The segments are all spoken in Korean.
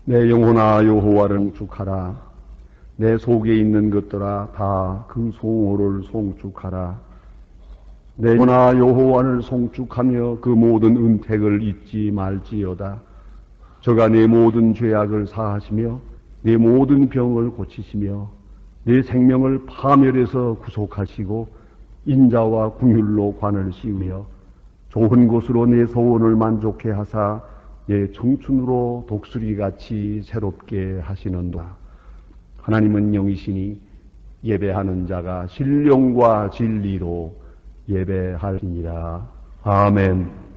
내 영혼아 여호와를 송축하라. 내 속에 있는 것들아 다 그 송호를 송축하라. 내 영혼아 여호와를 송축하며 그 모든 은택을 잊지 말지어다. 저가 내 모든 죄악을 사하시며 내 모든 병을 고치시며 내 생명을 파멸에서 구속하시고 인자와 궁휼로 관을 씌우며 좋은 곳으로 내 소원을 만족해 하사 내 청춘으로 독수리같이 새롭게 하시는도다. 하나님은 영이시니 예배하는 자가 신령과 진리로 예배할지니라. 아멘.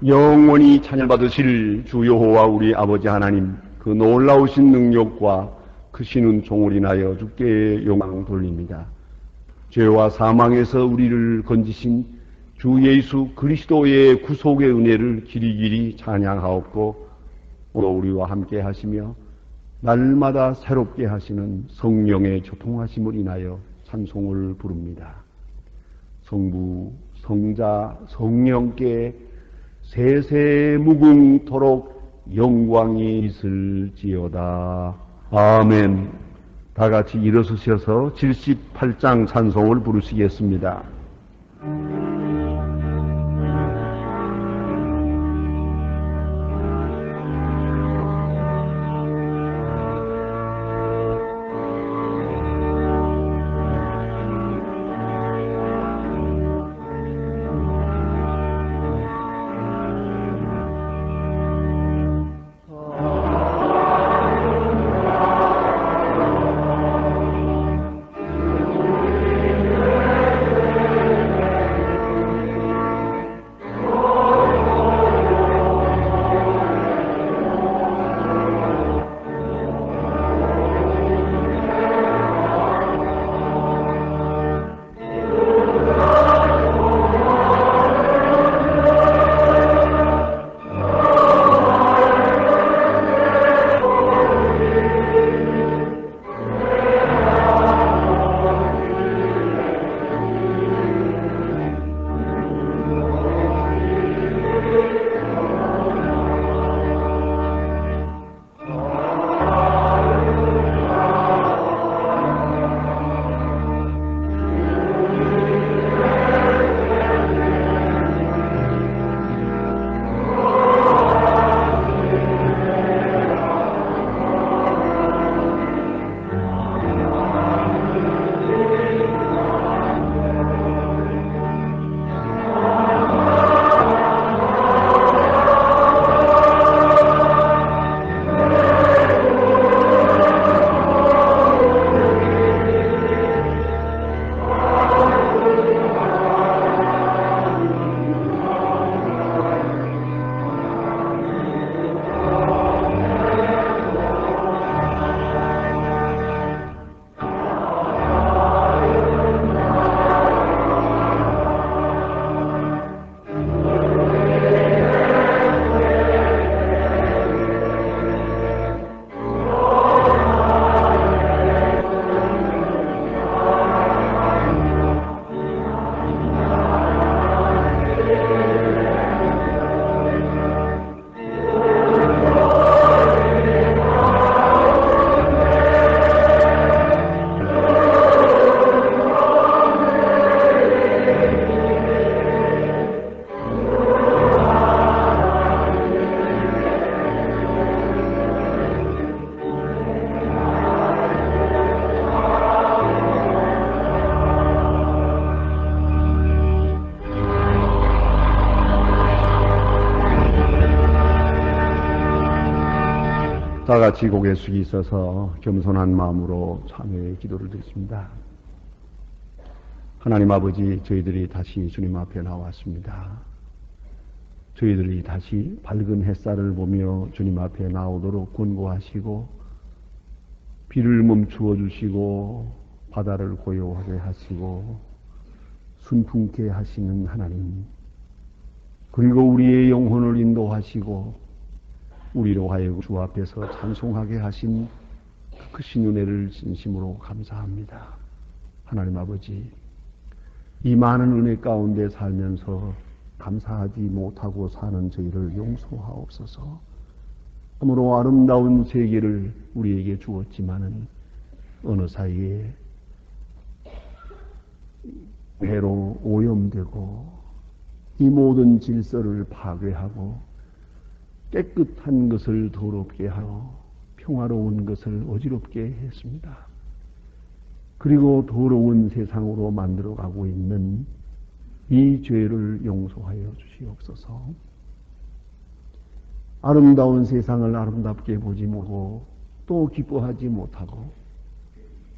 영원히 찬양받으실 주 여호와 우리 아버지 하나님, 그 놀라우신 능력과 크시는 종을 인하여 주께 영광 돌립니다. 죄와 사망에서 우리를 건지신 주 예수 그리스도의 구속의 은혜를 길이길이 찬양하옵고, 오늘 우리와 함께 하시며 날마다 새롭게 하시는 성령의 교통하심을 인하여 찬송을 부릅니다. 성부, 성자, 성령께 세세무궁토록 영광이 있을지어다. 아멘. 다 같이 일어서셔서 78장 찬송을 부르시겠습니다. 다 같이 고개 숙이 있어서 겸손한 마음으로 참회의 기도를 드리겠습니다. 하나님 아버지, 저희들이 다시 주님 앞에 나왔습니다. 저희들이 다시 밝은 햇살을 보며 주님 앞에 나오도록 권고하시고 비를 멈추어 주시고 바다를 고요하게 하시고 순풍케 하시는 하나님, 그리고 우리의 영혼을 인도하시고 우리로 하여금 주 앞에서 찬송하게 하신 그 크신 은혜를 진심으로 감사합니다. 하나님 아버지, 이 많은 은혜 가운데 살면서 감사하지 못하고 사는 저희를 용서하옵소서. 참으로 아름다운 세계를 우리에게 주었지만은 어느 사이에 해로 오염되고 이 모든 질서를 파괴하고 깨끗한 것을 더럽게 하여 평화로운 것을 어지럽게 했습니다. 그리고 더러운 세상으로 만들어가고 있는 이 죄를 용서하여 주시옵소서. 아름다운 세상을 아름답게 보지 못하고 또 기뻐하지 못하고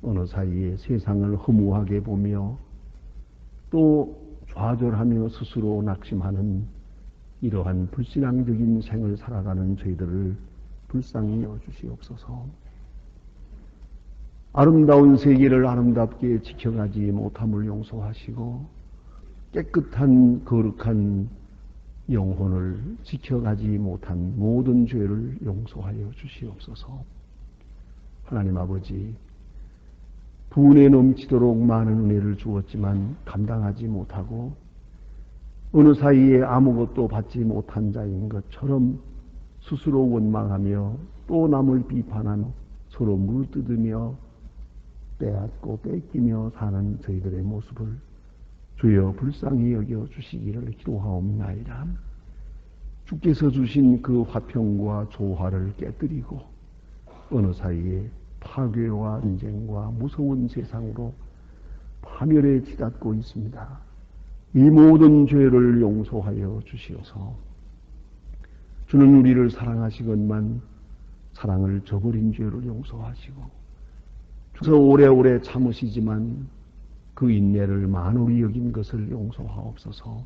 어느 사이에 세상을 허무하게 보며 또 좌절하며 스스로 낙심하는 이러한 불신앙적인 생을 살아가는 저희들을 불쌍히 여주시옵소서. 아름다운 세계를 아름답게 지켜가지 못함을 용서하시고 깨끗한 거룩한 영혼을 지켜가지 못한 모든 죄를 용서하여 주시옵소서. 하나님 아버지, 분에 넘치도록 많은 은혜를 주었지만 감당하지 못하고 어느 사이에 아무것도 받지 못한 자인 것처럼 스스로 원망하며 또 남을 비판하며 서로 물뜯으며 빼앗고 뺏기며 사는 저희들의 모습을 주여 불쌍히 여겨 주시기를 기도하옵나이다. 주께서 주신 그 화평과 조화를 깨뜨리고 어느 사이에 파괴와 전쟁과 무서운 세상으로 파멸에 치닫고 있습니다. 이 모든 죄를 용서하여 주시옵소서. 주는 우리를 사랑하시건만 사랑을 저버린 죄를 용서하시고 주께서 오래오래 참으시지만 그 인내를 만홀히 여긴 것을 용서하옵소서.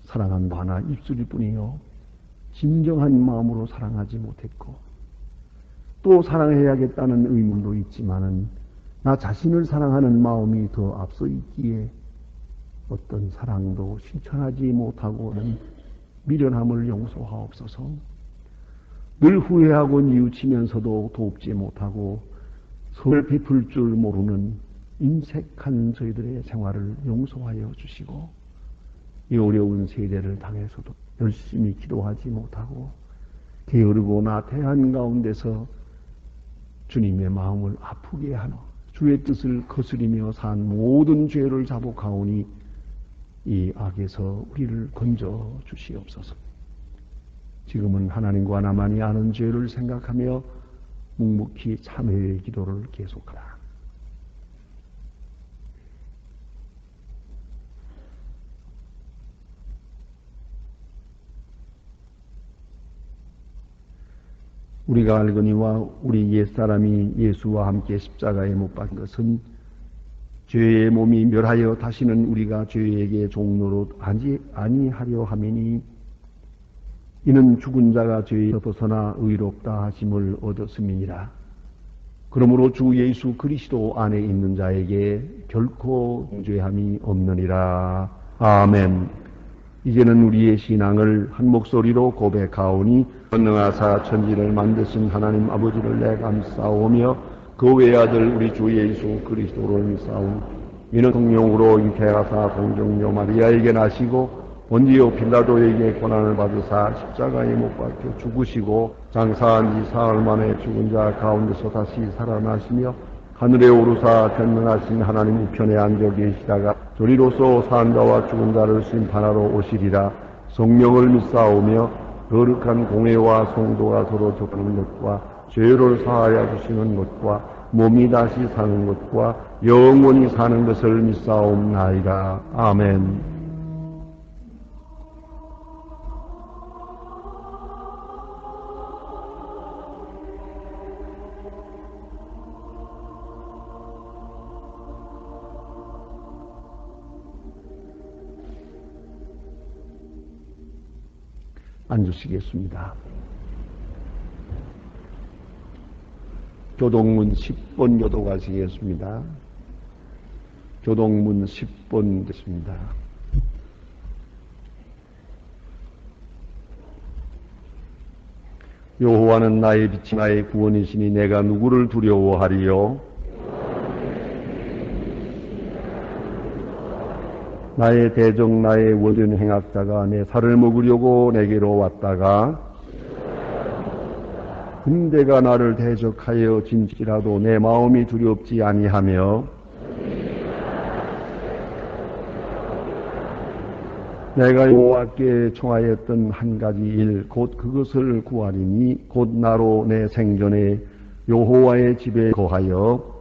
사랑한 하나 입술일 뿐이요 진정한 마음으로 사랑하지 못했고 또 사랑해야겠다는 의문도 있지만은 나 자신을 사랑하는 마음이 더 앞서 있기에 어떤 사랑도 실천하지 못하고는 미련함을 용서하옵소서. 늘 후회하고 뉘우치면서도 돕지 못하고 서로 베풀 줄 모르는 인색한 저희들의 생활을 용서하여 주시고 이 어려운 세대를 당해서도 열심히 기도하지 못하고 게으르고 나태한 가운데서 주님의 마음을 아프게 하며 주의 뜻을 거스리며 산 모든 죄를 자복하오니 이 악에서 우리를 건져 주시옵소서. 지금은 하나님과 나만이 아는 죄를 생각하며 묵묵히 참회의 기도를 계속하라. 우리가 알거니와 우리 옛사람이 예수와 함께 십자가에 못 박힌 것은 죄의 몸이 멸하여 다시는 우리가 죄에게 종로로 아니하려 함이니 이는 죽은 자가 죄에서 벗어나 의롭다 하심을 얻었음이니라. 그러므로 주 예수 그리스도 안에 있는 자에게 결코 죄함이 없느니라. 아멘. 이제는 우리의 신앙을 한 목소리로 고백하오니 전능하사 천지를 만드신 하나님 아버지를 내 감사하오며 그 외아들 우리 주 예수 그리스도를 믿사오니 이는 성령으로 잉태하사 동정녀 마리아에게 나시고 본디오 빌라도에게 고난을 받으사 십자가에 못 박혀 죽으시고 장사한 지 사흘 만에 죽은 자 가운데서 다시 살아나시며 하늘에 오르사 전능하신 하나님 우편에 앉아 계시다가 저리로서 산 자와 죽은 자를 심판하러 오시리라. 성령을 믿사오며 거룩한 공회와 성도가 서로 접하는 것과 죄를 사하여 주시는 것과 몸이 다시 사는 것과 영원히 사는 것을 믿사옵나이다. 아멘. 앉으시겠습니다. 교동문 10번 교도 가시겠습니다. 교동문 10번 됐습니다. 여호와는 나의 빛이 나의 구원이시니 내가 누구를 두려워하리요? 나의 대적 나의 원전 행악자가 내 살을 먹으려고 내게로 왔다가 군대가 나를 대적하여 진지라도 내 마음이 두렵지 아니하며 내가 여호와께 청하였던 한 가지 일 곧 그것을 구하리니 곧 나로 내 생전에 여호와의 집에 거하여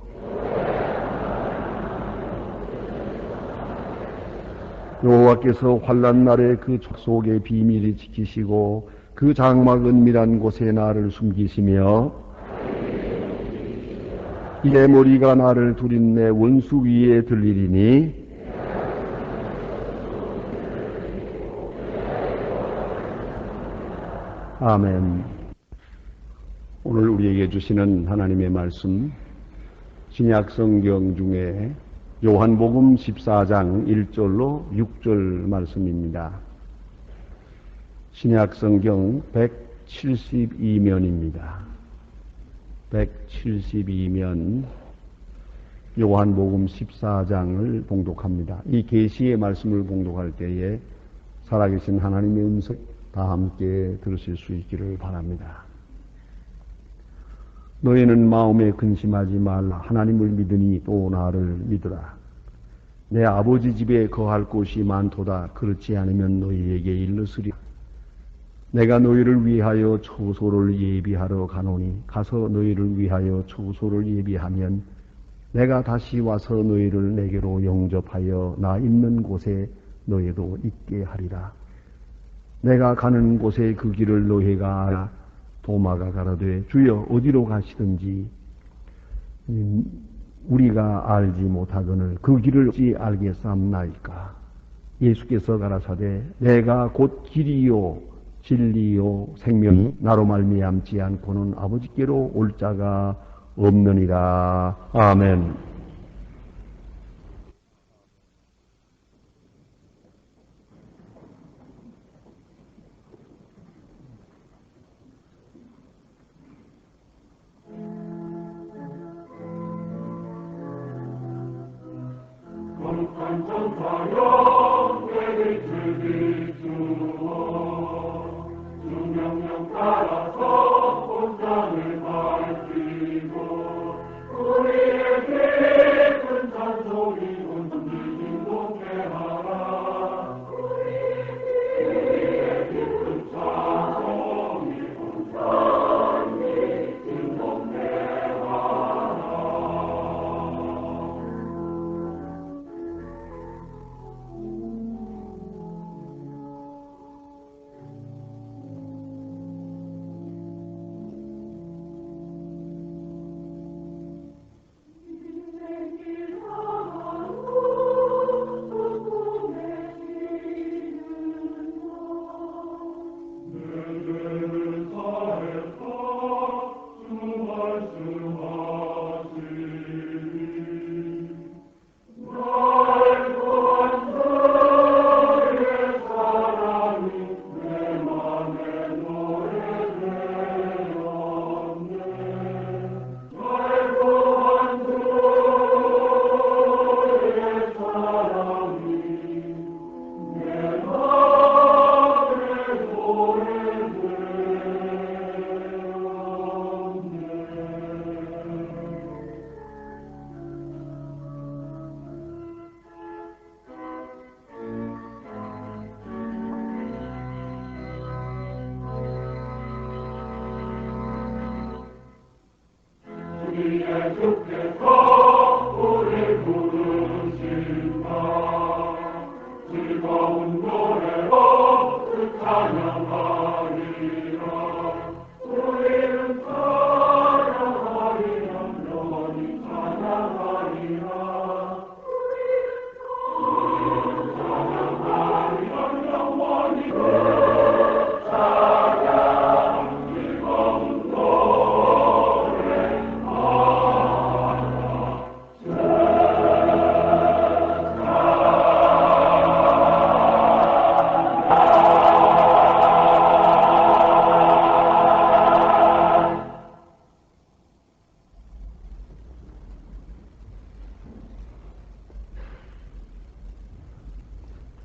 여호와께서 환난 날에 그 촉속의 비밀이 지키시고 그 장막 은밀한 곳에 나를 숨기시며 이내 머리가 나를 두린 내 원수 위에 들리리니 아멘. 오늘 우리에게 주시는 하나님의 말씀 신약 성경 중에 요한복음 14장 1절로 6절 말씀입니다. 신약 성경 172면입니다. 172면 요한복음 14장을 봉독합니다. 이 계시의 말씀을 봉독할 때에 살아계신 하나님의 음성 다 함께 들으실 수 있기를 바랍니다. 너희는 마음에 근심하지 말라. 하나님을 믿으니 또 나를 믿으라. 내 아버지 집에 거할 곳이 많도다. 그렇지 않으면 너희에게 일렀으리라. 내가 너희를 위하여 처소를 예비하러 가노니 가서 너희를 위하여 처소를 예비하면 내가 다시 와서 너희를 내게로 영접하여 나 있는 곳에 너희도 있게 하리라. 내가 가는 곳에 그 길을 너희가 알아. 도마가 가라되 주여 어디로 가시든지 우리가 알지 못하거늘 그 길을 어찌 알겠사옵나이까. 예수께서 가라사대 내가 곧 길이요 진리요 생명이 나로 말미암지 않고는 아버지께로 올 자가 없느니라. 아멘.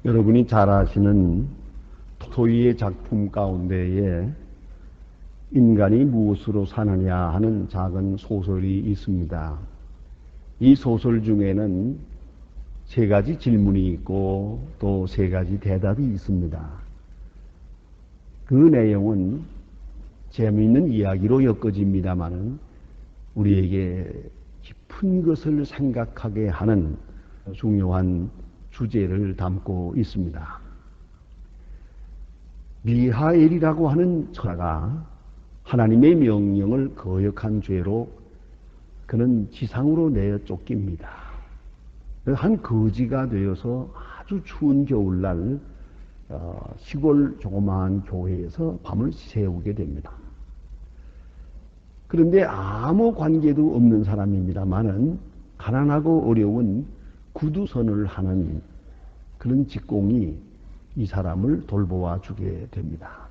여러분이 잘 아시는 토이의 작품 가운데에 인간이 무엇으로 사느냐 하는 작은 소설이 있습니다. 이 소설 중에는 세 가지 질문이 있고 또 세 가지 대답이 있습니다. 그 내용은 재미있는 이야기로 엮어집니다마는 우리에게 깊은 것을 생각하게 하는 중요한 주제를 담고 있습니다. 미하엘이라고 하는 천사가 하나님의 명령을 거역한 죄로 그는 지상으로 내어 쫓깁니다. 한 거지가 되어서 아주 추운 겨울날 시골 조그마한 교회에서 밤을 새우게 됩니다. 그런데 아무 관계도 없는 사람입니다만은 가난하고 어려운 구두선을 하는 그런 직공이 이 사람을 돌보아 주게 됩니다.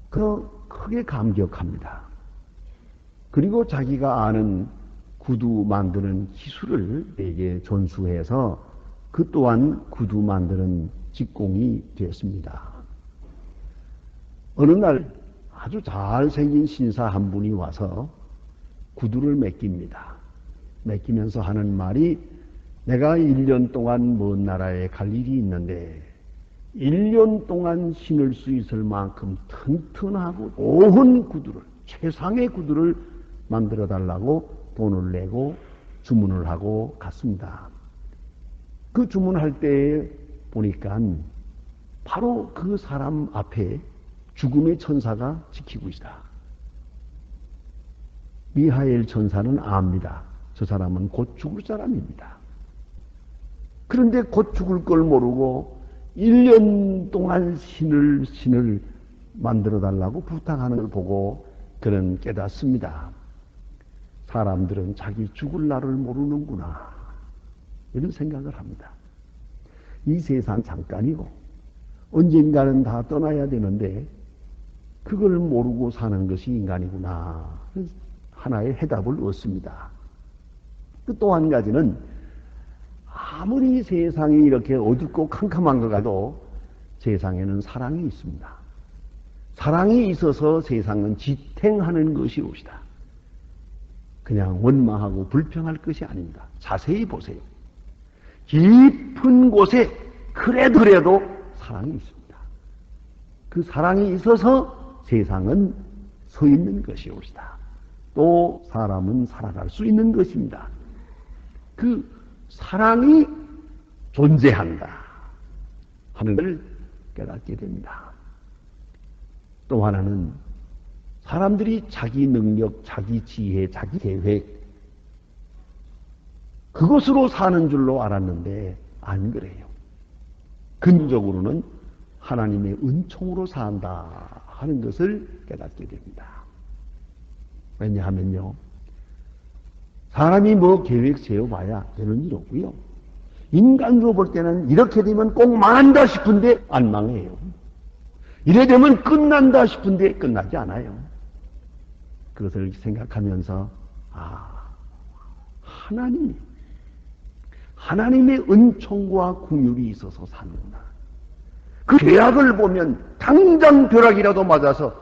그러 크게 감격합니다. 그리고 자기가 아는 구두 만드는 기술을 에게 전수해서 그 또한 구두 만드는 직공이 되었습니다. 어느 날 아주 잘생긴 신사 한 분이 와서 구두를 맡깁니다. 맡기면서 하는 말이 내가 1년 동안 먼 나라에 갈 일이 있는데 1년 동안 신을 수 있을 만큼 튼튼하고 좋은 구두를, 최상의 구두를 만들어 달라고 돈을 내고 주문을 하고 갔습니다. 그 주문할 때 보니까 바로 그 사람 앞에 죽음의 천사가 지키고 있다. 미하엘 천사는 압니다. 저 사람은 곧 죽을 사람입니다. 그런데 곧 죽을 걸 모르고 1년 동안 신을 만들어 달라고 부탁하는 걸 보고 그는 깨닫습니다. 사람들은 자기 죽을 날을 모르는구나. 이런 생각을 합니다. 이 세상 잠깐이고 언젠가는 다 떠나야 되는데 그걸 모르고 사는 것이 인간이구나. 하나의 해답을 얻습니다. 또 한 가지는 아무리 세상이 이렇게 어둡고 캄캄한 것 같아도 세상에는 사랑이 있습니다. 사랑이 있어서 세상은 지탱하는 것이 옵시다. 그냥 원망하고 불평할 것이 아닙니다. 자세히 보세요. 깊은 곳에 그래도 사랑이 있습니다. 그 사랑이 있어서 세상은 서 있는 것이 옵시다. 또 사람은 살아갈 수 있는 것입니다. 그 사랑이 존재한다 하는 걸 깨닫게 됩니다. 또 하나는 사람들이 자기 능력, 자기 지혜, 자기 계획 그것으로 사는 줄로 알았는데 안 그래요. 근본적으로는 하나님의 은총으로 산다 하는 것을 깨닫게 됩니다. 왜냐하면요, 사람이 뭐 계획 세워봐야 되는 일 없고요. 인간으로 볼 때는 이렇게 되면 꼭 망한다 싶은데 안 망해요. 이래 되면 끝난다 싶은데 끝나지 않아요. 그것을 생각하면서 하나님의 은총과 긍휼이 있어서 사는구나. 그 죄악을 보면 당장 벼락이라도 맞아서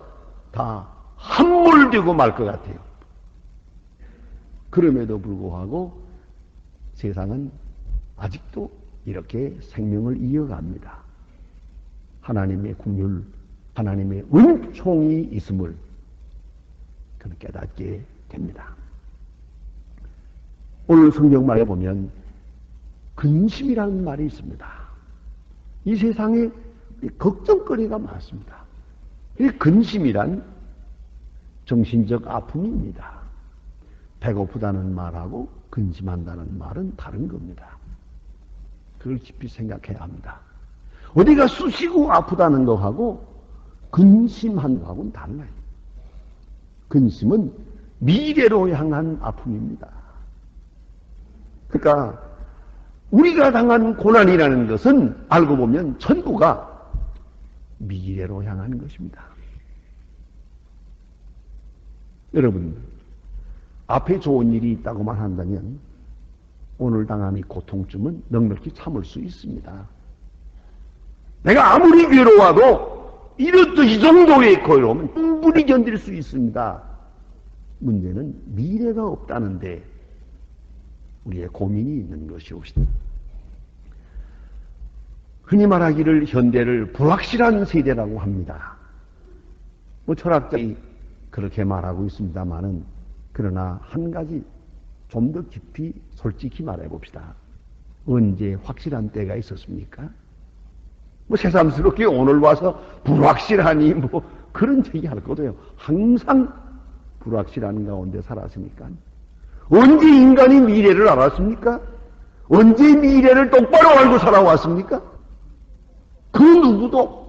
다 함몰되고 말 것 같아요. 그럼에도 불구하고 세상은 아직도 이렇게 생명을 이어갑니다. 하나님의 긍휼, 하나님의 은총이 있음을 그는 깨닫게 됩니다. 오늘 성경말에 보면 근심이라는 말이 있습니다. 이 세상에 걱정거리가 많습니다. 이 근심이란 정신적 아픔입니다. 배고프다는 말하고 근심한다는 말은 다른 겁니다. 그걸 깊이 생각해야 합니다. 어디가 쑤시고 아프다는 거하고 근심한 거하고는 달라요. 근심은 미래로 향한 아픔입니다. 그러니까 우리가 당한 고난이라는 것은 알고 보면 전부가 미래로 향하는 것입니다. 여러분, 앞에 좋은 일이 있다고만 한다면 오늘 당한 이 고통쯤은 넉넉히 참을 수 있습니다. 내가 아무리 괴로워도 이렇듯 이 정도의 괴로움은 충분히 견딜 수 있습니다. 문제는 미래가 없다는데 우리의 고민이 있는 것이옵니다. 흔히 말하기를 현대를 불확실한 세대라고 합니다. 철학자이 그렇게 말하고 있습니다만은, 그러나 한 가지 좀 더 깊이 솔직히 말해봅시다. 언제 확실한 때가 있었습니까? 새삼스럽게 오늘 와서 불확실하니 그런 얘기 할 거도요. 항상 불확실한 가운데 살았으니까. 언제 인간이 미래를 알았습니까? 언제 미래를 똑바로 알고 살아왔습니까? 그 누구도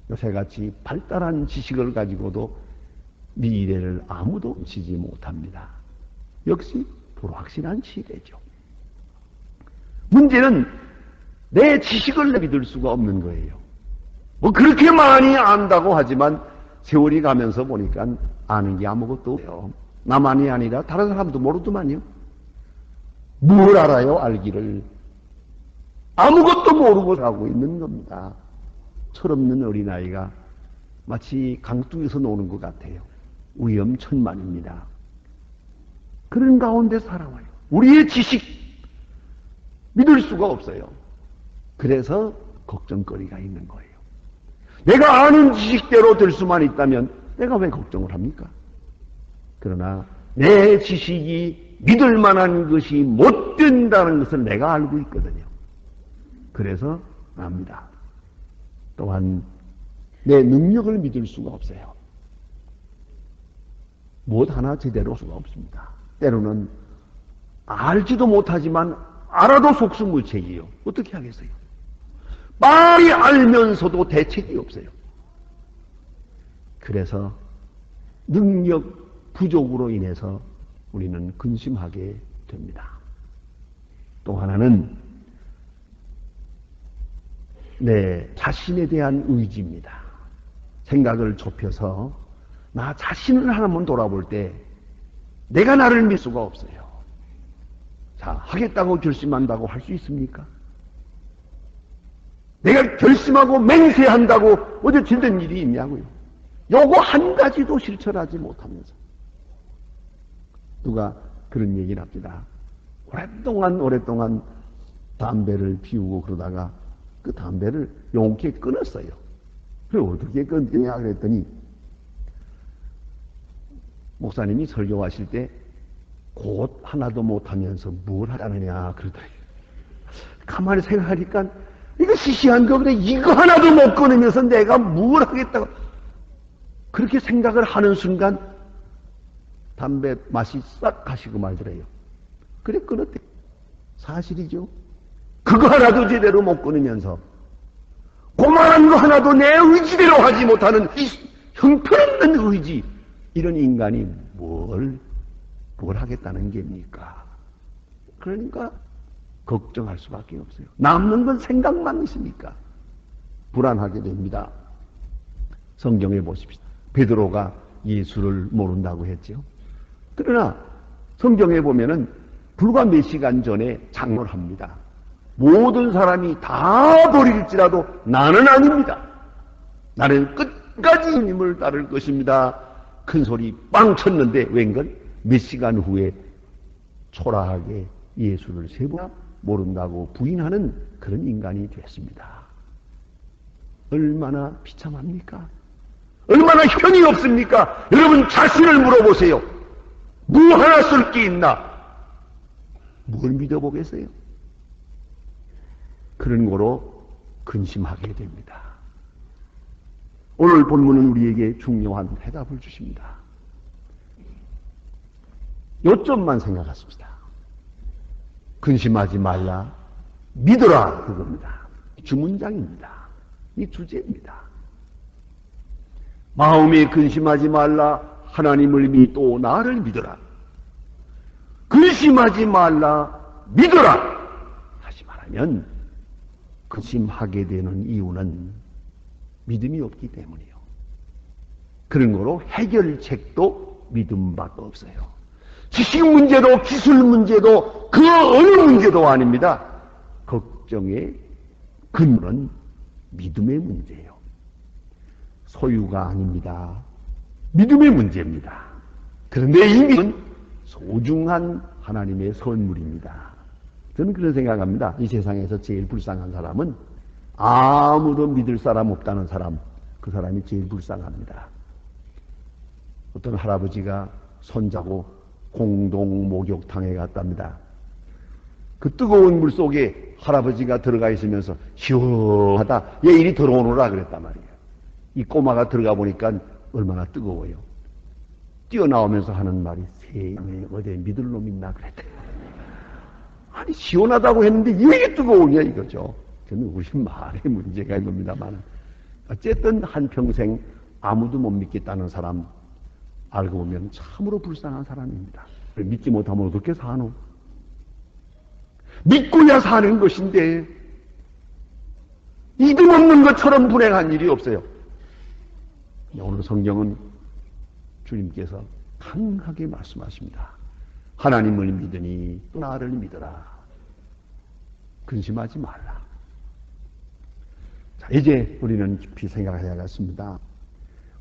요새같이 발달한 지식을 가지고도 미래를 아무도 지지 못합니다. 역시 불확실한 시대죠. 문제는 내 지식을 믿을 수가 없는 거예요. 그렇게 많이 안다고 하지만 세월이 가면서 보니까 아는 게 아무것도 없어요. 나만이 아니라 다른 사람도 모르더만요. 뭘 알아요, 알기를? 아무것도 모르고 살고 있는 겁니다. 철없는 어린아이가 마치 강둑에서 노는 것 같아요. 위험천만입니다. 그런 가운데 살아와요. 우리의 지식 믿을 수가 없어요. 그래서 걱정거리가 있는 거예요. 내가 아는 지식대로 될 수만 있다면 내가 왜 걱정을 합니까? 그러나 내 지식이 믿을 만한 것이 못 된다는 것을 내가 알고 있거든요. 그래서 압니다. 또한 내 능력을 믿을 수가 없어요. 무엇 하나 제대로 할 수가 없습니다. 때로는 알지도 못하지만 알아도 속수무책이에요. 어떻게 하겠어요? 많이 알면서도 대책이 없어요. 그래서 능력 부족으로 인해서 우리는 근심하게 됩니다. 또 하나는 내 자신에 대한 의지입니다. 생각을 좁혀서 나 자신을 한번 돌아볼 때 내가 나를 믿을 수가 없어요. 자, 하겠다고 결심한다고 할 수 있습니까? 내가 결심하고 맹세한다고 어제 힘든 일이 있냐고요. 요거 한 가지도 실천하지 못하면서. 누가 그런 얘기를 합니다. 오랫동안 담배를 피우고 그러다가 그 담배를 용케 끊었어요. 그래, 어떻게 끊느냐 그랬더니 목사님이 설교하실 때 곧 하나도 못하면서 뭘 하라느냐 그러더래요. 가만히 생각하니까 이거 시시한 거 그래. 이거 하나도 못 끊으면서 내가 뭘 하겠다고. 그렇게 생각을 하는 순간 담배 맛이 싹 가시고 말더래요. 그래, 끊었대. 사실이죠. 그거 하나도 제대로 못 끊으면서 고만한 거 하나도 내 의지대로 하지 못하는 이 형편없는 의지, 이런 인간이 뭘 하겠다는 겁니까? 그러니까 걱정할 수밖에 없어요. 남는 건 생각만 있으니까 불안하게 됩니다. 성경에 보십시오. 베드로가 예수를 모른다고 했죠. 그러나 성경에 보면은 불과 몇 시간 전에 장로를 합니다. 모든 사람이 다 버릴지라도 나는 아닙니다. 나는 끝까지 주님을 따를 것입니다. 큰 소리 빵 쳤는데 웬걸 몇 시간 후에 초라하게 예수를 세 번 모른다고 부인하는 그런 인간이 됐습니다. 얼마나 비참합니까? 얼마나 현이 없습니까? 여러분 자신을 물어보세요. 뭐 하나 쓸 게 있나? 뭘 믿어보겠어요? 그런 거로 근심하게 됩니다. 오늘 본문은 우리에게 중요한 해답을 주십니다. 요점만 생각하십시다. 근심하지 말라, 믿어라, 그겁니다. 주문장입니다. 이 주제입니다. 마음에 근심하지 말라, 하나님을 믿고 나를 믿어라. 근심하지 말라, 믿어라. 다시 말하면 근심하게 되는 이유는 믿음이 없기 때문이요. 그런 거로 해결책도 믿음밖에 없어요. 지식 문제도 기술 문제도 그 어느 문제도 아닙니다. 걱정의 근원은 믿음의 문제예요. 소유가 아닙니다. 믿음의 문제입니다. 그런데 이 믿음은 소중한 하나님의 선물입니다. 저는 그런 생각합니다. 이 세상에서 제일 불쌍한 사람은 아무도 믿을 사람 없다는 사람, 그 사람이 제일 불쌍합니다. 어떤 할아버지가 손자고 공동 목욕탕에 갔답니다. 그 뜨거운 물 속에 할아버지가 들어가 있으면서 시원하다. 얘 이리 들어오너라 그랬단 말이에요. 이 꼬마가 들어가 보니까 얼마나 뜨거워요. 뛰어나오면서 하는 말이 세상에 어디 믿을 놈 있나 그랬대. 아니 시원하다고 했는데 왜 이게 뜨거우냐 이거죠. 저는 우리 말에 문제가 있는 겁니다만 어쨌든 한평생 아무도 못 믿겠다는 사람 알고 보면 참으로 불쌍한 사람입니다. 믿지 못하면 어떻게 사노? 믿고야 사는 것인데 믿음 없는 것처럼 불행한 일이 없어요. 오늘 성경은 주님께서 강하게 말씀하십니다. 하나님을 믿으니 나를 믿어라. 근심하지 말라. 자, 이제 우리는 깊이 생각해야겠습니다.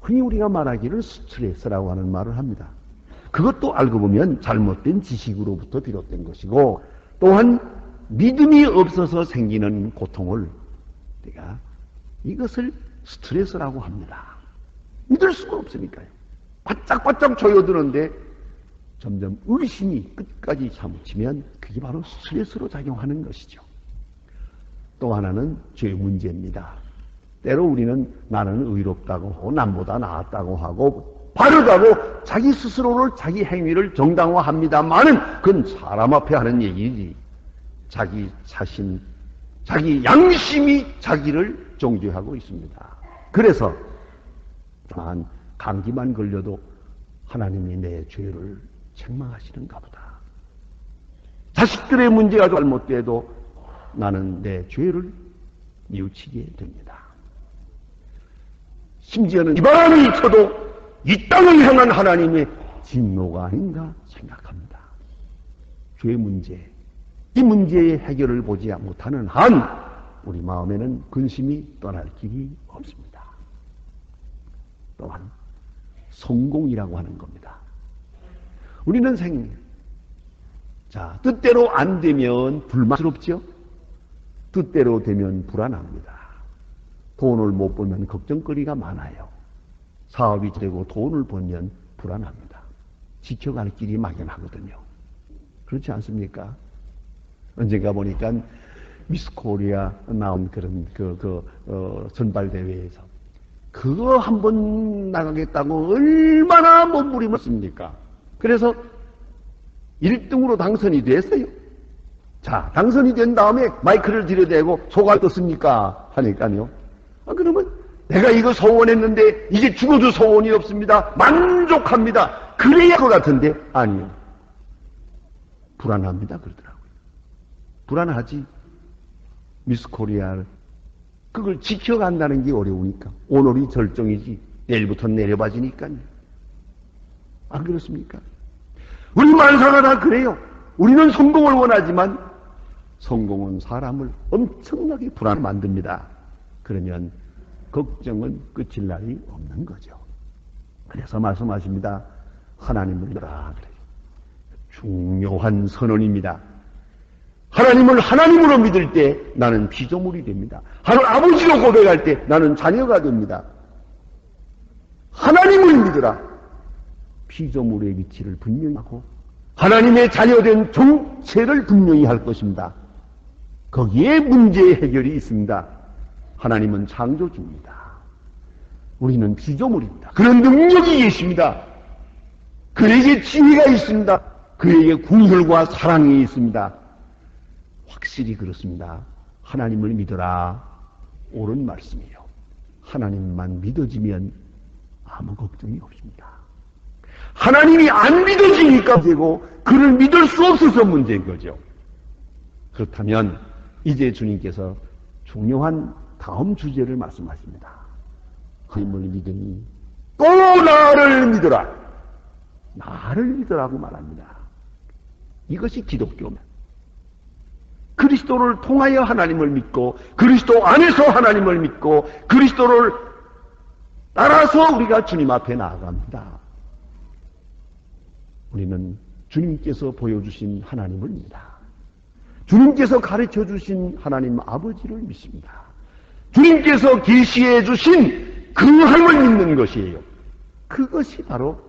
흔히 우리가 말하기를 스트레스라고 하는 말을 합니다. 그것도 알고 보면 잘못된 지식으로부터 비롯된 것이고 또한 믿음이 없어서 생기는 고통을 내가 이것을 스트레스라고 합니다. 믿을 수가 없으니까요. 바짝바짝 조여드는데 점점 의심이 끝까지 사무치면 그게 바로 스트레스로 작용하는 것이죠. 또 하나는 죄 문제입니다. 때로 우리는 나는 의롭다고 하고 남보다 나았다고 하고 바르다고 자기 스스로를 자기 행위를 정당화합니다만은 그건 사람 앞에 하는 얘기지. 자기 자신, 자기 양심이 자기를 정죄하고 있습니다. 그래서 단 감기만 걸려도 하나님이 내 죄를 책망하시는가 보다. 자식들의 문제가 잘못돼도 나는 내 죄를 뉘우치게 됩니다. 심지어는 이 바람이 쳐도 이 땅을 향한 하나님의 진노가 아닌가 생각합니다. 죄 문제, 이 문제의 해결을 보지 못하는 한 우리 마음에는 근심이 떠날 길이 없습니다. 또한 성공이라고 하는 겁니다. 우리는 뜻대로 안 되면 불만스럽죠? 뜻대로 되면 불안합니다. 돈을 못 벌면 걱정거리가 많아요. 사업이 되고 돈을 벌면 불안합니다. 지켜갈 길이 막연하거든요. 그렇지 않습니까? 언젠가 보니까 미스 코리아 나온 그런 선발대회에서 그거 한번 나가겠다고 얼마나 몸부림었습니까? 그래서 1등으로 당선이 됐어요. 자, 당선이 된 다음에 마이크를 들여대고 소가 어떻습니까? 하니까요. 그러면 내가 이거 소원했는데 이제 죽어도 소원이 없습니다. 만족합니다. 그래야 할 것 같은데 아니요. 불안합니다. 그러더라고요. 불안하지. 미스 코리아를 그걸 지켜간다는 게 어려우니까 오늘이 절정이지 내일부터 내려봐지니까요. 안 그렇습니까? 우리 만사가 다 그래요. 우리는 성공을 원하지만 성공은 사람을 엄청나게 불안하게 만듭니다. 그러면 걱정은 끝일 날이 없는 거죠. 그래서 말씀하십니다. 하나님을 믿어라. 중요한 선언입니다. 하나님을 하나님으로 믿을 때 나는 피조물이 됩니다. 하나님 아버지로 고백할 때 나는 자녀가 됩니다. 하나님을 믿어라. 피조물의 위치를 분명히 하고 하나님의 자녀된 정체를 분명히 할 것입니다. 거기에 문제의 해결이 있습니다. 하나님은 창조주입니다. 우리는 피조물입니다. 그런 능력이 계십니다. 그에게 지혜가 있습니다. 그에게 궁혈과 사랑이 있습니다. 확실히 그렇습니다. 하나님을 믿어라. 옳은 말씀이에요. 하나님만 믿어지면 아무 걱정이 없습니다. 하나님이 안 믿어지니까 문제고 그를 믿을 수 없어서 문제인 거죠. 그렇다면 이제 주님께서 중요한 다음 주제를 말씀하십니다. 하나님을 믿으니 또 나를 믿어라. 나를 믿으라고 말합니다. 이것이 기독교입니다. 그리스도를 통하여 하나님을 믿고 그리스도 안에서 하나님을 믿고 그리스도를 따라서 우리가 주님 앞에 나아갑니다. 우리는 주님께서 보여주신 하나님을 믿습니다. 주님께서 가르쳐 주신 하나님 아버지를 믿습니다. 주님께서 계시해 주신 그 하나님을 믿는 것이에요. 그것이 바로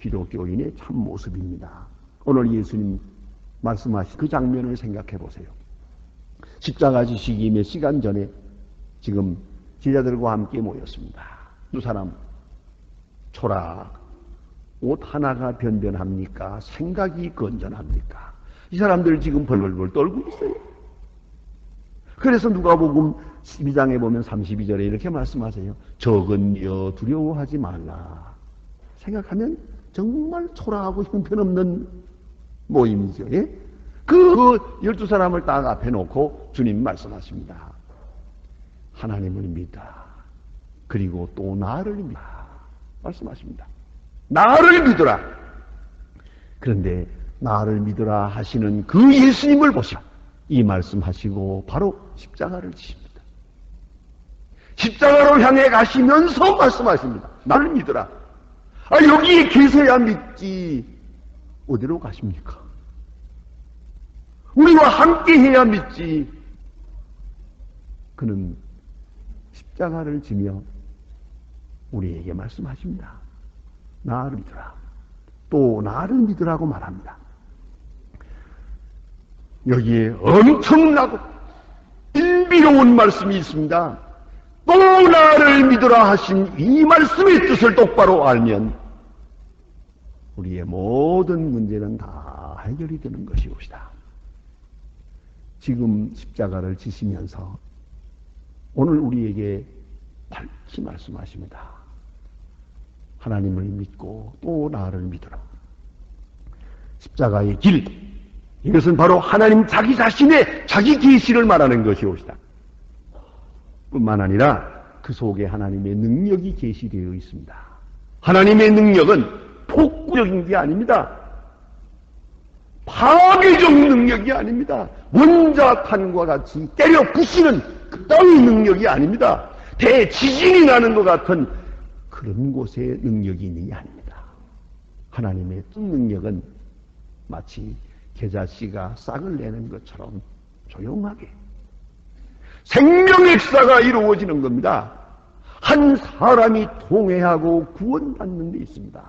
기독교인의 참 모습입니다. 오늘 예수님 말씀하신 그 장면을 생각해 보세요. 십자가 지시기 몇 시간 전에 지금 제자들과 함께 모였습니다. 두 사람 초락, 옷 하나가 변변합니까? 생각이 건전합니까? 이 사람들 지금 벌벌벌 떨고 있어요. 그래서 누가복음 12장에 보면 32절에 이렇게 말씀하세요. 적은여 두려워하지 말라. 생각하면 정말 초라하고 형편없는 모임이죠. 예? 그 12사람을 딱 앞에 놓고 주님 말씀하십니다. 하나님을 믿어. 그리고 또 나를 믿어. 말씀하십니다. 나를 믿으라. 그런데 나를 믿으라 하시는 그 예수님을 보시오. 이 말씀하시고 바로 십자가를 지십니다. 십자가로 향해 가시면서 말씀하십니다. 나를 믿으라. 여기에 계셔야 믿지. 어디로 가십니까? 우리와 함께 해야 믿지. 그는 십자가를 지며 우리에게 말씀하십니다. 나를 믿으라. 또 나를 믿으라고 말합니다. 여기에 엄청나고 신비로운 말씀이 있습니다. 또 나를 믿으라 하신 이 말씀의 뜻을 똑바로 알면 우리의 모든 문제는 다 해결이 되는 것이옵시다. 지금 십자가를 지시면서 오늘 우리에게 밝히 말씀하십니다. 하나님을 믿고 또 나를 믿으라. 십자가의 길, 이것은 바로 하나님 자기 자신의 자기 계시를 말하는 것이옵시다. 뿐만 아니라 그 속에 하나님의 능력이 계시되어 있습니다. 하나님의 능력은 폭구적인 게 아닙니다. 파괴적 능력이 아닙니다. 원자탄과 같이 때려 부시는 그따위 능력이 아닙니다. 대지진이 나는 것 같은 그런 곳에 능력이 있는 게 아닙니다. 하나님의 능력은 마치 겨자씨가 싹을 내는 것처럼 조용하게 생명역사가 이루어지는 겁니다. 한 사람이 통회하고 구원받는 데 있습니다.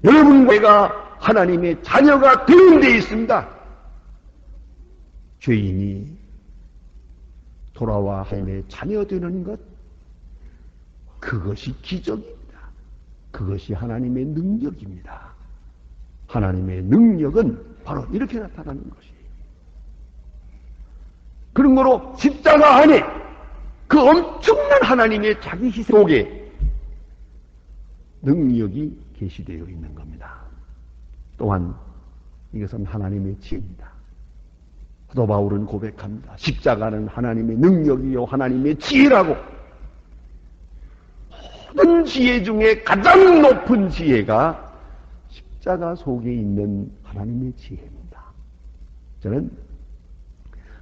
여러분과 제가 하나님의 자녀가 되는 데 있습니다. 죄인이 돌아와 하나님의 자녀 되는 것, 그것이 기적입니다. 그것이 하나님의 능력입니다. 하나님의 능력은 바로 이렇게 나타나는 것이에요. 그런 거로 십자가 안에 그 엄청난 하나님의 자기 희생 속에 능력이 계시되어 있는 겁니다. 또한 이것은 하나님의 지혜입니다. 사도 바울은 고백합니다. 십자가는 하나님의 능력이요 하나님의 지혜라고. 모든 지혜 중에 가장 높은 지혜가 십자가 속에 있는 하나님의 지혜입니다. 저는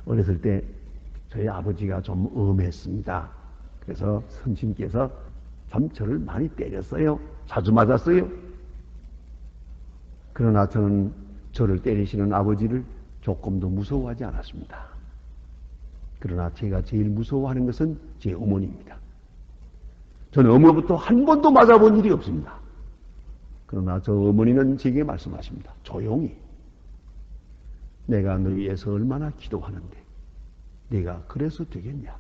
어렸을 때 저희 아버지가 좀 엄했습니다. 그래서 선생님께서 참 저를 많이 때렸어요. 자주 맞았어요. 그러나 저는 저를 때리시는 아버지를 조금도 무서워하지 않았습니다. 그러나 제가 제일 무서워하는 것은 제 어머니입니다. 저는 어머니부터 한 번도 맞아본 일이 없습니다. 그러나 저 어머니는 제게 말씀하십니다. 조용히. 내가 너 위해서 얼마나 기도하는데 네가 그래서 되겠냐.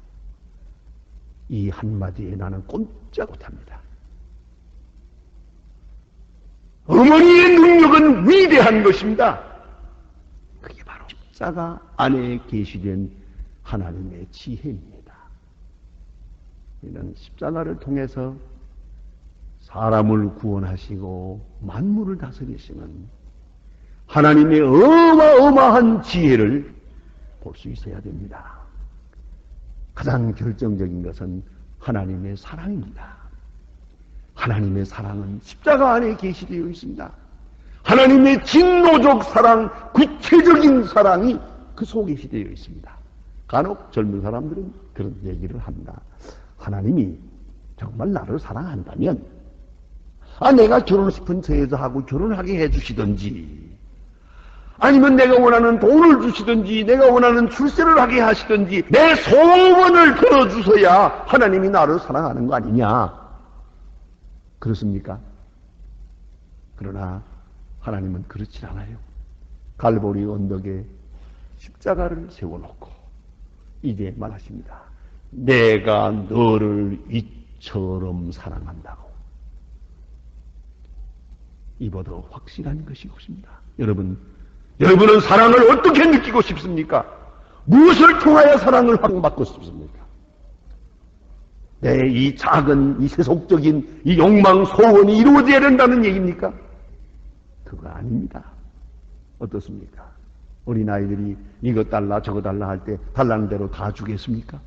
이 한마디에 나는 꼼짝 못합니다. 어머니의 능력은 위대한 것입니다. 그게 바로 십자가 안에 계시된 하나님의 지혜입니다. 이는 십자가를 통해서 사람을 구원하시고 만물을 다스리시는 하나님의 어마어마한 지혜를 볼 수 있어야 됩니다. 가장 결정적인 것은 하나님의 사랑입니다. 하나님의 사랑은 십자가 안에 계시되어 있습니다. 하나님의 진노적 사랑, 구체적인 사랑이 그 속에 계시되어 있습니다. 간혹 젊은 사람들은 그런 얘기를 합니다. 하나님이 정말 나를 사랑한다면 내가 결혼하고 싶은 저 여자하고 결혼하게 해주시든지, 아니면 내가 원하는 돈을 주시든지, 내가 원하는 출세를 하게 하시든지, 내 소원을 들어주셔야 하나님이 나를 사랑하는 거 아니냐, 그렇습니까? 그러나 하나님은 그렇지 않아요. 갈보리 언덕에 십자가를 세워놓고 이제 말하십니다. 내가 너를 이처럼 사랑한다고. 이보다 확실한 것이 없습니다. 여러분은 사랑을 어떻게 느끼고 싶습니까? 무엇을 통하여 사랑을 확인받고 싶습니까? 내 이 작은, 이 세속적인 이 욕망, 소원이 이루어져야 된다는 얘기입니까? 그거 아닙니다. 어떻습니까? 어린아이들이 이것 달라 저거 달라 할 때 달라는 대로 다 주겠습니까?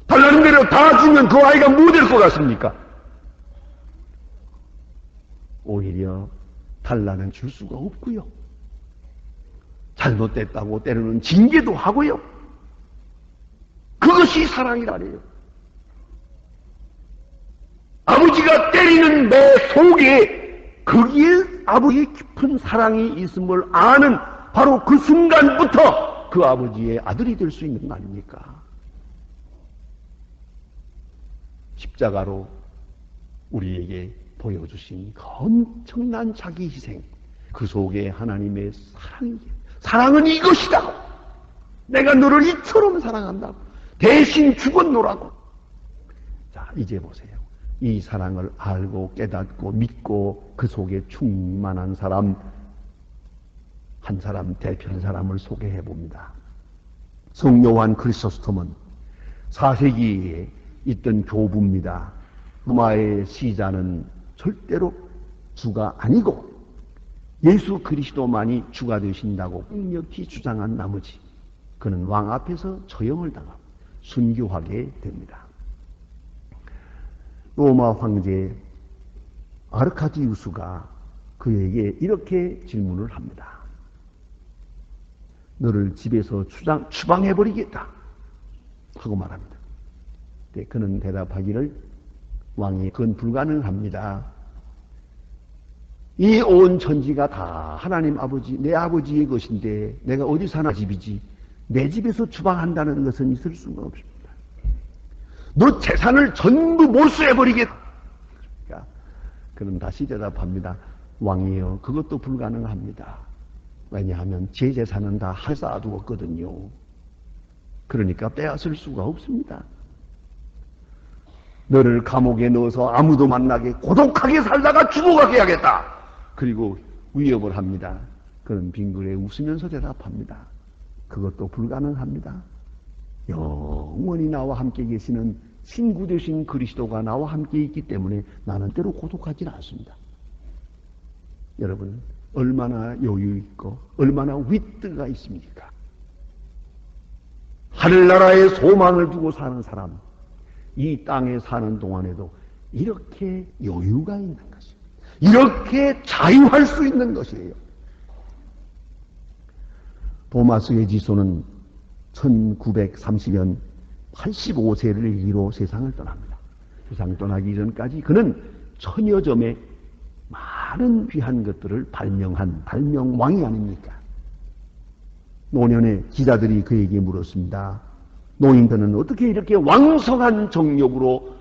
달라는 대로 다 주면 그 아이가 뭐 될 것 같습니까? 오히려 달라는 줄 수가 없고요. 잘못됐다고 때로는 징계도 하고요. 그것이 사랑이라네요. 아버지가 때리는 내 속에 거기에 아버지의 깊은 사랑이 있음을 아는 바로 그 순간부터 그 아버지의 아들이 될 수 있는 거 아닙니까? 십자가로 우리에게 보여주신 그 엄청난 자기 희생, 그 속에 하나님의 사랑은 이것이다. 내가 너를 이처럼 사랑한다고. 대신 죽었노라고. 자, 이제 보세요. 이 사랑을 알고 깨닫고 믿고 그 속에 충만한 사람, 한 사람, 대표한 사람을 소개해 봅니다. 성요한 크리소스톰은 4세기에 있던 교부입니다. 로마의 시자는 절대로 주가 아니고 예수 그리스도만이 주가 되신다고 강력히 주장한 나머지 그는 왕 앞에서 처형을 당하고 순교하게 됩니다. 로마 황제 아르카디우스가 그에게 이렇게 질문을 합니다. 너를 집에서 추방해버리겠다 하고 말합니다. 네, 그는 대답하기를 왕이 그건 불가능합니다. 이 온 천지가 다 하나님 아버지, 내 아버지의 것인데 내가 어디 사나 집이지 내 집에서 추방한다는 것은 있을 수가 없습니다. 너 재산을 전부 몰수해버리겠다. 그러니까 그는 다시 대답합니다. 왕이여, 그것도 불가능합니다. 왜냐하면 제 재산은 다 쌓아두었거든요. 그러니까 빼앗을 수가 없습니다. 너를 감옥에 넣어서 아무도 만나게 고독하게 살다가 죽어가게 하겠다. 그리고 위협을 합니다. 그는 빙그레 웃으면서 대답합니다. 그것도 불가능합니다. 영원히 나와 함께 계시는 신구 되신 그리스도가 나와 함께 있기 때문에 나는 때로 고독하지는 않습니다. 여러분, 얼마나 여유 있고 얼마나 위트가 있습니까? 하늘나라에 소망을 두고 사는 사람, 이 땅에 사는 동안에도 이렇게 여유가 있는 것이에요. 이렇게 자유할 수 있는 것이에요. 도마스 에지손은 1930년 85세를 이로 세상을 떠납니다. 세상 떠나기 전까지 그는 천여 점의 많은 귀한 것들을 발명한 발명왕이 아닙니까? 노년에 기자들이 그에게 물었습니다. 노인들은 어떻게 이렇게 왕성한 정력으로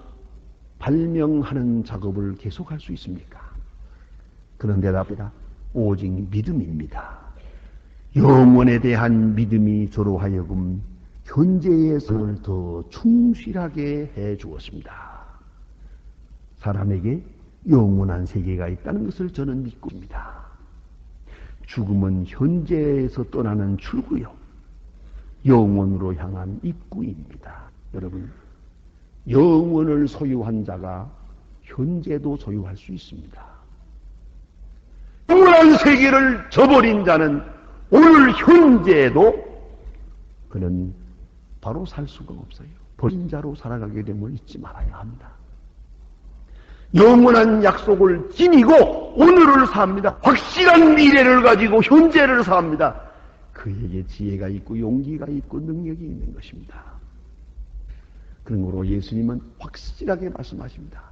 발명하는 작업을 계속할 수 있습니까? 그런 대답이다. 오직 믿음입니다. 영원에 대한 믿음이 저로 하여금 현재의 삶을 더 충실하게 해 주었습니다. 사람에게 영원한 세계가 있다는 것을 저는 믿고 있습니다. 죽음은 현재에서 떠나는 출구요, 영원으로 향한 입구입니다. 여러분, 영원을 소유한 자가 현재도 소유할 수 있습니다. 영원한 세계를 저버린 자는 오늘 현재에도 그는 바로 살 수가 없어요. 버린 자로 살아가게 됨을 잊지 말아야 합니다. 영원한 약속을 지니고 오늘을 삽니다. 확실한 미래를 가지고 현재를 삽니다. 그에게 지혜가 있고 용기가 있고 능력이 있는 것입니다. 그러므로 예수님은 확실하게 말씀하십니다.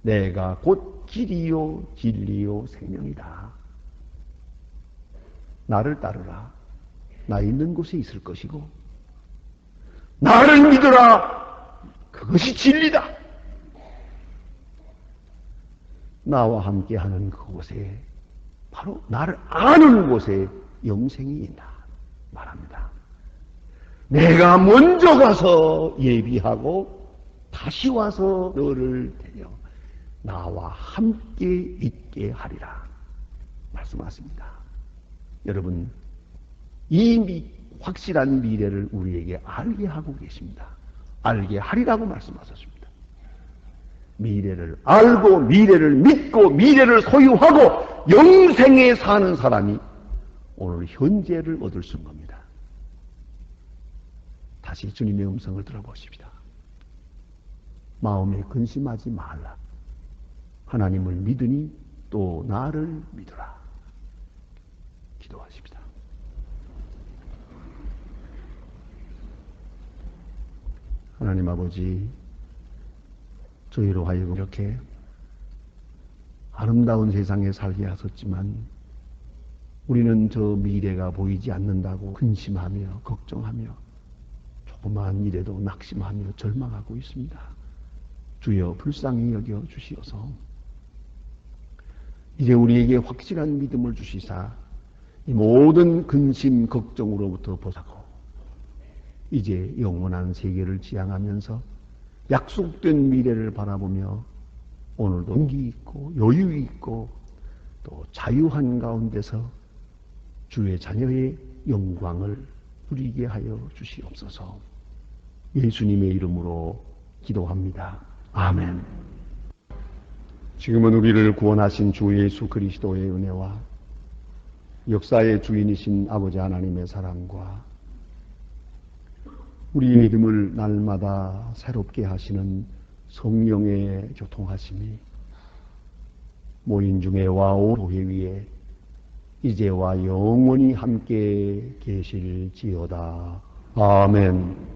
내가 곧 길이요 진리요 생명이다. 나를 따르라. 나 있는 곳에 있을 것이고 나를 믿으라. 그것이 진리다. 나와 함께하는 그곳에 바로 나를 아는 곳에 영생이 있다 말합니다. 내가 먼저 가서 예비하고 다시 와서 너를 데려 나와 함께 있게 하리라 말씀하십니다. 여러분, 이미 확실한 미래를 우리에게 알게 하고 계십니다. 알게 하리라고 말씀하셨습니다. 미래를 알고 미래를 믿고 미래를 소유하고 영생에 사는 사람이 오늘 현재를 얻을 수 있는 겁니다. 다시 주님의 음성을 들어보십시다. 마음에 근심하지 말라. 하나님을 믿으니 또 나를 믿으라. 기도하십시다. 하나님 아버지, 저희로 하여금 이렇게 아름다운 세상에 살게 하셨지만 우리는 저 미래가 보이지 않는다고 근심하며 걱정하며 조그마한 일에도 낙심하며 절망하고 있습니다. 주여 불쌍히 여겨 주시어서 이제 우리에게 확실한 믿음을 주시사 이 모든 근심 걱정으로부터 벗어나고 이제 영원한 세계를 지향하면서 약속된 미래를 바라보며 오늘도 용기 있고 여유 있고 또 자유한 가운데서 주의 자녀의 영광을 누리게 하여 주시옵소서. 예수님의 이름으로 기도합니다. 아멘. 지금은 우리를 구원하신 주 예수 그리스도의 은혜와 역사의 주인이신 아버지 하나님의 사랑과 우리 믿음을 날마다 새롭게 하시는 성령의 교통하심이 모인 중에와 온 교회 위에 이제와 영원히 함께 계실지어다. 아멘.